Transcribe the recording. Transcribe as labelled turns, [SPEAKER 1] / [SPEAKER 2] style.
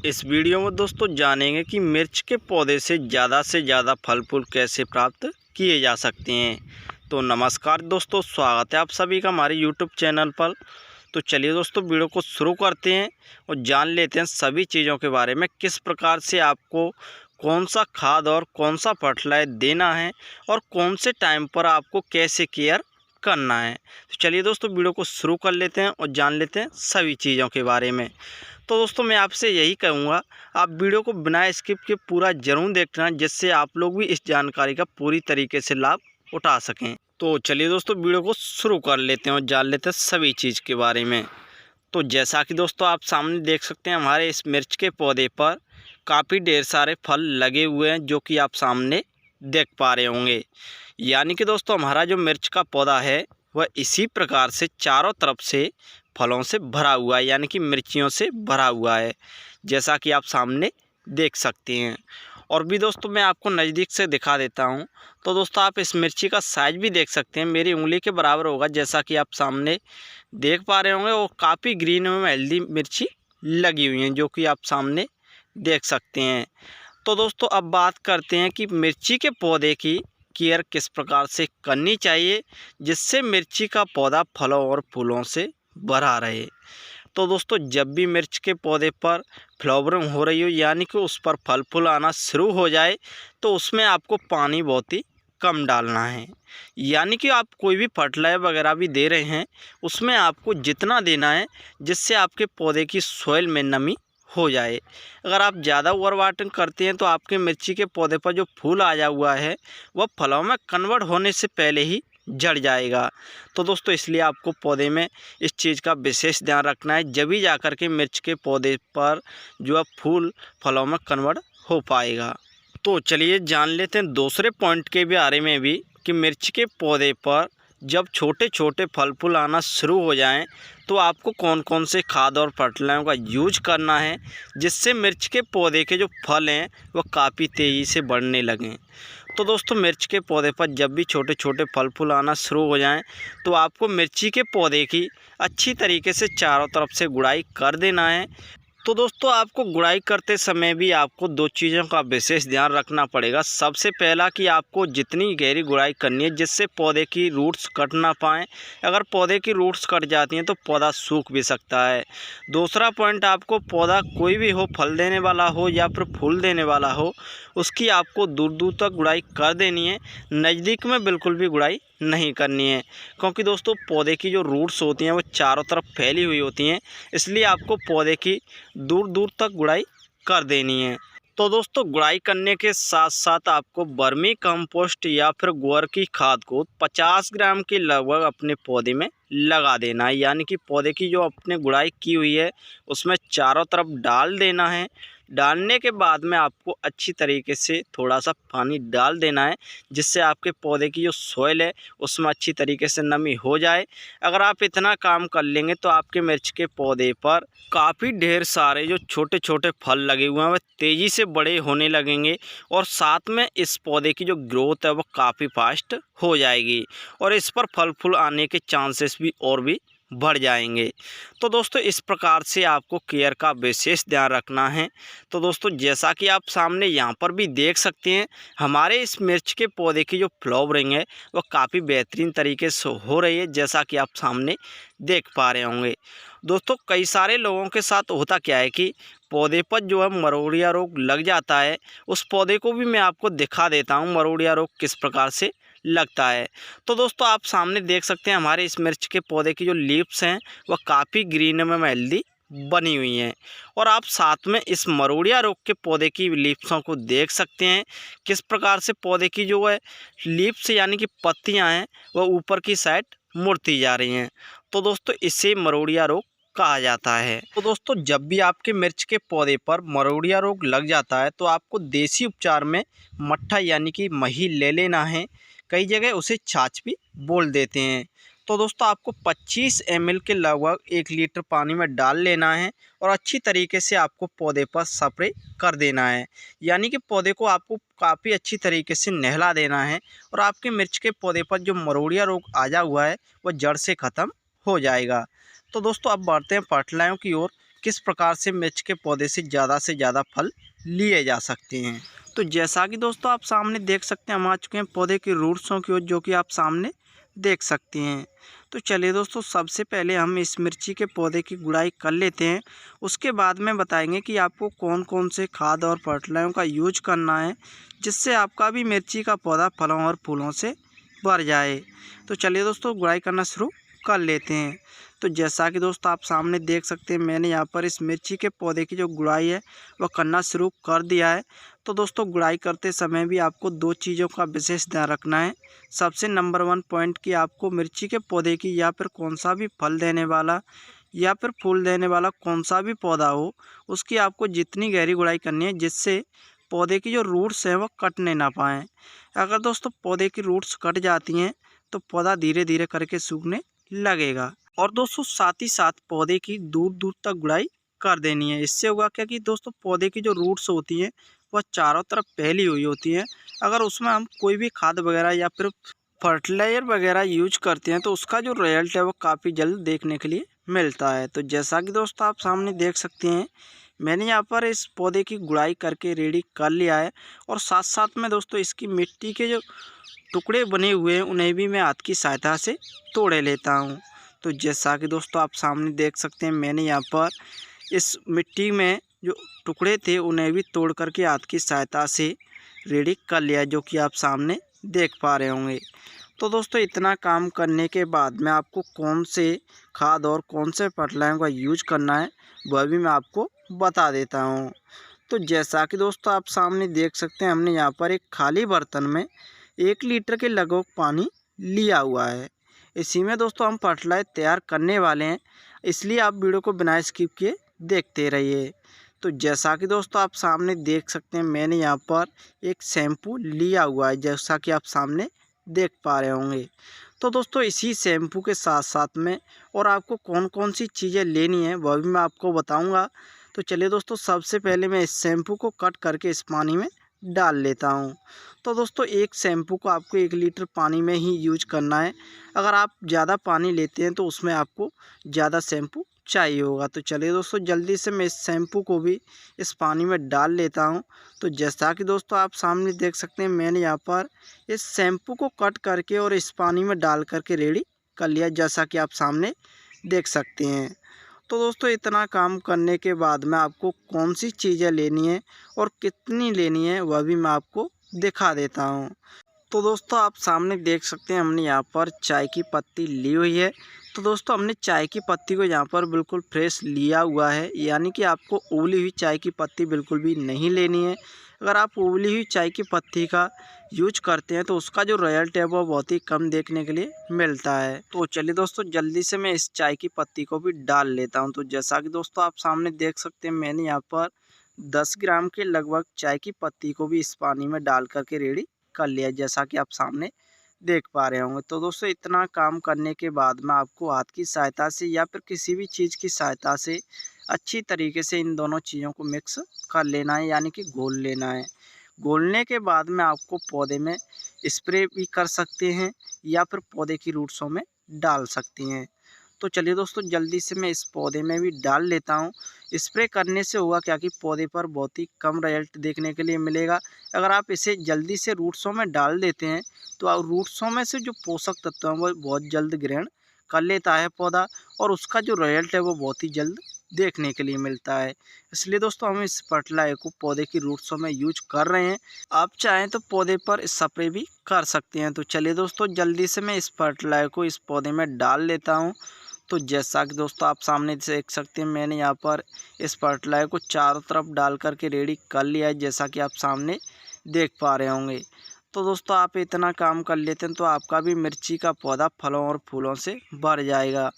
[SPEAKER 1] इस वीडियो में दोस्तों जानेंगे कि मिर्च के पौधे से ज़्यादा फल फूल कैसे प्राप्त किए जा सकते हैं। तो नमस्कार दोस्तों, स्वागत है आप सभी का हमारे यूट्यूब चैनल पर। तो चलिए दोस्तों वीडियो को शुरू करते हैं और जान लेते हैं सभी चीज़ों के बारे में, किस प्रकार से आपको कौन सा खाद और कौन सा फर्टिलाइजर देना है और कौन से टाइम पर आपको कैसे केयर करना है। तो चलिए दोस्तों वीडियो को शुरू कर लेते हैं और जान लेते हैं सभी चीज़ों के बारे में। तो दोस्तों मैं आपसे यही कहूँगा, आप वीडियो को बिना स्किप के पूरा ज़रूर देखना, जिससे आप लोग भी इस जानकारी का पूरी तरीके से लाभ उठा सकें। तो चलिए दोस्तों वीडियो को शुरू कर लेते हैं और जान लेते हैं सभी चीज़ के बारे में। तो जैसा कि दोस्तों आप सामने देख सकते हैं, हमारे इस मिर्च के पौधे पर काफ़ी ढेर सारे फल लगे हुए हैं, जो कि आप सामने देख पा रहे होंगे। यानी कि दोस्तों हमारा जो मिर्च का पौधा है वह इसी प्रकार से चारों तरफ से फलों से भरा हुआ है, यानी कि मिर्चियों से भरा हुआ है, जैसा कि आप सामने देख सकते हैं। और भी दोस्तों मैं आपको नज़दीक से दिखा देता हूं। तो दोस्तों आप इस मिर्ची का साइज़ भी देख सकते हैं, मेरी उंगली के बराबर होगा, जैसा कि आप सामने देख पा रहे होंगे। और काफ़ी ग्रीन एवं हेल्दी मिर्ची लगी हुई हैं, जो कि आप सामने देख सकते हैं। तो दोस्तों अब बात करते हैं कि मिर्ची के पौधे की केयर किस प्रकार से करनी चाहिए, जिससे मिर्ची का पौधा फलों और फूलों से भरा रहे। तो दोस्तों जब भी मिर्च के पौधे पर फ्लावरिंग हो रही हो, यानी कि उस पर फल फूल आना शुरू हो जाए, तो उसमें आपको पानी बहुत ही कम डालना है। यानी कि आप कोई भी फर्टिलाइजर वगैरह भी दे रहे हैं, उसमें आपको जितना देना है जिससे आपके पौधे की सॉइल में नमी हो जाए। अगर आप ज़्यादा ओवर वाटरिंग करते हैं तो आपके मिर्ची के पौधे पर जो फूल आया हुआ है वह फलों में कन्वर्ट होने से पहले ही झड़ जाएगा। तो दोस्तों इसलिए आपको पौधे में इस चीज़ का विशेष ध्यान रखना है, जब ही जाकर के मिर्च के पौधे पर जो है फूल फलों में कन्वर्ट हो पाएगा। तो चलिए जान लेते हैं दूसरे पॉइंट के बारे में भी, कि मिर्च के पौधे पर जब छोटे छोटे फल फूल आना शुरू हो जाएं, तो आपको कौन कौन से खाद और फर्टिलाइजर का यूज करना है, जिससे मिर्च के पौधे के जो फल हैं वह काफ़ी तेज़ी से बढ़ने लगें। तो दोस्तों मिर्च के पौधे पर जब भी छोटे छोटे फल फूल आना शुरू हो जाएं, तो आपको मिर्ची के पौधे की अच्छी तरीके से चारों तरफ से गुड़ाई कर देना है। तो दोस्तों आपको गुड़ाई करते समय भी आपको दो चीज़ों का विशेष ध्यान रखना पड़ेगा। सबसे पहला कि आपको जितनी गहरी गुड़ाई करनी है जिससे पौधे की रूट्स कट ना पाएँ। अगर पौधे की रूट्स कट जाती हैं तो पौधा सूख भी सकता है। दूसरा पॉइंट, आपको पौधा कोई भी हो, फल देने वाला हो या फिर फूल देने वाला हो, उसकी आपको दूर दूर तक गुड़ाई कर देनी है। नज़दीक में बिल्कुल भी गुड़ाई नहीं करनी है, क्योंकि दोस्तों पौधे की जो रूट्स होती हैं वो चारों तरफ फैली हुई होती हैं, इसलिए आपको पौधे की दूर दूर तक गुड़ाई कर देनी है। तो दोस्तों गुड़ाई करने के साथ साथ आपको वर्मी कंपोस्ट या फिर गोबर की खाद को 50 ग्राम के लगभग अपने पौधे में लगा देना है। यानी कि पौधे की जो आपने गुड़ाई की हुई है उसमें चारों तरफ डाल देना है। डालने के बाद में आपको अच्छी तरीके से थोड़ा सा पानी डाल देना है, जिससे आपके पौधे की जो सॉइल है उसमें अच्छी तरीके से नमी हो जाए। अगर आप इतना काम कर लेंगे तो आपके मिर्च के पौधे पर काफ़ी ढेर सारे जो छोटे छोटे फल लगे हुए हैं वह तेज़ी से बड़े होने लगेंगे, और साथ में इस पौधे की जो ग्रोथ है वो काफ़ी फास्ट हो जाएगी, और इस पर फल फूल आने के चांसेस भी और भी बढ़ जाएंगे। तो दोस्तों इस प्रकार से आपको केयर का विशेष ध्यान रखना है। तो दोस्तों जैसा कि आप सामने यहाँ पर भी देख सकते हैं, हमारे इस मिर्च के पौधे की जो फ्लावरिंग है वह काफ़ी बेहतरीन तरीके से हो रही है, जैसा कि आप सामने देख पा रहे होंगे। दोस्तों कई सारे लोगों के साथ होता क्या है कि पौधे पर जो है मरोड़िया रोग लग जाता है। उस पौधे को भी मैं आपको दिखा देता हूँ मरोड़िया रोग किस प्रकार से लगता है। तो दोस्तों आप सामने देख सकते हैं, हमारे इस मिर्च के पौधे की जो लीव्स हैं वह काफ़ी ग्रीन में हेल्दी बनी हुई हैं, और आप साथ में इस मरोड़िया रोग के पौधे की लीव्सों को देख सकते हैं, किस प्रकार से पौधे की जो है लीव्स यानी कि पत्तियां हैं वह ऊपर की साइड मुड़ती जा रही हैं। तो दोस्तों इसे मरोड़िया रोग कहा जाता है। तो दोस्तों जब भी आपके मिर्च के पौधे पर मरोड़िया रोग लग जाता है तो आपको देसी उपचार में मट्ठा यानी कि मही ले लेना है। कई जगह उसे छाछ भी बोल देते हैं। तो दोस्तों आपको 25 ml के लगभग 1 लीटर पानी में डाल लेना है, और अच्छी तरीके से आपको पौधे पर स्प्रे कर देना है। यानी कि पौधे को आपको काफ़ी अच्छी तरीके से नहला देना है, और आपके मिर्च के पौधे पर जो मरोड़िया रोग आया हुआ है वह जड़ से ख़त्म हो जाएगा। तो दोस्तों अब बढ़ते हैं फर्टिलाइजरों की ओर, किस प्रकार से मिर्च के पौधे से ज़्यादा फल लिए जा सकते हैं। तो जैसा कि दोस्तों आप सामने देख सकते हैं, हम आ चुके हैं पौधे की रूट्सों की ओर, जो कि आप सामने देख सकते हैं। तो चलिए दोस्तों, सबसे पहले हम इस मिर्ची के पौधे की गुड़ाई कर लेते हैं। उसके बाद में बताएंगे कि आपको कौन कौन से खाद और फर्टिलाइजरों का यूज करना है, जिससे आपका भी मिर्ची का पौधा फलों और फूलों से भर जाए। तो चलिए दोस्तों, गुड़ाई करना शुरू कर लेते हैं। तो जैसा कि दोस्तों आप सामने देख सकते हैं, मैंने यहाँ पर इस मिर्ची के पौधे की जो गुड़ाई है वह करना शुरू कर दिया है। तो दोस्तों, गुड़ाई करते समय भी आपको दो चीज़ों का विशेष ध्यान रखना है। सबसे नंबर 1 पॉइंट कि आपको मिर्ची के पौधे की या फिर कौन सा भी फल देने वाला या फिर फूल देने वाला कौन सा भी पौधा हो, उसकी आपको जितनी गहरी गुड़ाई करनी है, जिससे पौधे की जो रूट्स हैं वह कटने ना पाएँ। अगर दोस्तों पौधे की रूट्स कट जाती हैं तो पौधा धीरे धीरे करके सूखने लगेगा। और दोस्तों साथ ही साथ पौधे की दूर दूर तक गुड़ाई कर देनी है। इससे होगा क्या कि दोस्तों पौधे की जो रूट्स होती हैं वह चारों तरफ फैली हुई होती हैं। अगर उसमें हम कोई भी खाद वगैरह या फिर फर्टिलाइज़र वगैरह यूज करते हैं तो उसका जो रिजल्ट है वो काफ़ी जल्द देखने के लिए मिलता है। तो जैसा कि दोस्तों आप सामने देख सकते हैं, मैंने यहाँ पर इस पौधे की गुड़ाई करके रेडी कर लिया है। और साथ साथ में दोस्तों इसकी मिट्टी के जो टुकड़े बने हुए हैं उन्हें भी मैं हाथ की सहायता से तोड़ लेता हूँ। तो जैसा कि दोस्तों आप सामने देख सकते हैं, मैंने यहाँ पर इस मिट्टी में जो टुकड़े थे उन्हें भी तोड़ करके हाथ की सहायता से रेडी कर लिया, जो कि आप सामने देख पा रहे होंगे। तो दोस्तों इतना काम करने के बाद में आपको कौन से खाद और कौन से फर्टिलाइजर का यूज करना है वह भी मैं आपको बता देता हूँ। तो जैसा कि दोस्तों आप सामने देख सकते हैं, हमने यहाँ पर एक खाली बर्तन में 1 लीटर के लगभग पानी लिया हुआ है। इसी में दोस्तों हम फर्टिलाइजर तैयार करने वाले हैं, इसलिए आप वीडियो को बिना स्किप किए देखते रहिए। तो जैसा कि दोस्तों आप सामने देख सकते हैं, मैंने यहाँ पर एक शैम्पू लिया हुआ है, जैसा कि आप सामने देख पा रहे होंगे। तो दोस्तों इसी शैम्पू के साथ साथ में और आपको कौन कौन सी चीज़ें लेनी है वह भी मैं आपको बताऊँगा। तो चलिए दोस्तों, सबसे पहले मैं इस शैम्पू को कट करके इस पानी में डाल लेता हूँ। तो दोस्तों एक शैम्पू को आपको 1 लीटर पानी में ही यूज करना है। अगर आप ज़्यादा पानी लेते हैं तो उसमें आपको ज़्यादा शैम्पू चाहिए होगा। तो चलिए दोस्तों, जल्दी से मैं इस शैम्पू को भी इस पानी में डाल लेता हूँ। तो जैसा कि दोस्तों आप सामने देख सकते हैं, मैंने यहाँ पर इस शैम्पू को कट करके और इस पानी में डाल करके रेडी कर लिया, जैसा कि आप सामने देख सकते हैं। तो दोस्तों इतना काम करने के बाद में आपको कौन सी चीज़ें लेनी है और कितनी लेनी है वह भी मैं आपको दिखा देता हूँ। तो दोस्तों आप सामने देख सकते हैं, हमने यहाँ पर चाय की पत्ती ली हुई है। तो दोस्तों हमने चाय की पत्ती को यहाँ पर बिल्कुल फ्रेश लिया हुआ है, यानी कि आपको उबली हुई चाय की पत्ती बिल्कुल भी नहीं लेनी है। अगर आप उबली हुई चाय की पत्ती का यूज करते हैं तो उसका जो रिजल्ट है वो बहुत ही कम देखने के लिए मिलता है। तो चलिए दोस्तों, जल्दी से मैं इस चाय की पत्ती को भी डाल लेता हूँ। तो जैसा कि दोस्तों आप सामने देख सकते हैं, मैंने यहाँ पर 10 ग्राम के लगभग चाय की पत्ती को भी इस पानी में डाल करके रेडी कर लिया, जैसा कि आप सामने देख पा रहे होंगे। तो दोस्तों इतना काम करने के बाद में आपको हाथ की सहायता से या फिर किसी भी चीज़ की सहायता से अच्छी तरीके से इन दोनों चीज़ों को मिक्स कर लेना है, यानी कि घोल लेना है। घोलने के बाद में आपको पौधे में स्प्रे भी कर सकते हैं या फिर पौधे की रूट्सों में डाल सकती हैं। तो चलिए दोस्तों, जल्दी से मैं इस पौधे में भी डाल लेता हूँ। स्प्रे करने से होगा क्या कि पौधे पर बहुत ही कम रिजल्ट देखने के लिए मिलेगा। अगर आप इसे जल्दी से रूट्सों में डाल देते हैं तो रूट्सों में से जो पोषक तत्व हैं वो बहुत जल्द ग्रहण कर लेता है पौधा, और उसका जो रिजल्ट है वो बहुत ही जल्द देखने के लिए मिलता है। इसलिए दोस्तों हम इस फर्टिलाइजर को पौधे की रूट्सों में यूज कर रहे हैं। आप चाहें तो पौधे पर स्प्रे भी कर सकते हैं। तो चलिए दोस्तों, जल्दी से मैं इस फर्टिलाइजर को इस पौधे में डाल लेता हूँ। तो जैसा कि दोस्तों आप सामने देख सकते हैं, मैंने यहाँ पर इस फर्टिलाइजर को चारों तरफ डाल करके रेडी कर लिया है, जैसा कि आप सामने देख पा रहे होंगे। तो दोस्तों आप इतना काम कर लेते हैं तो आपका भी मिर्ची का पौधा फलों और फूलों से भर जाएगा।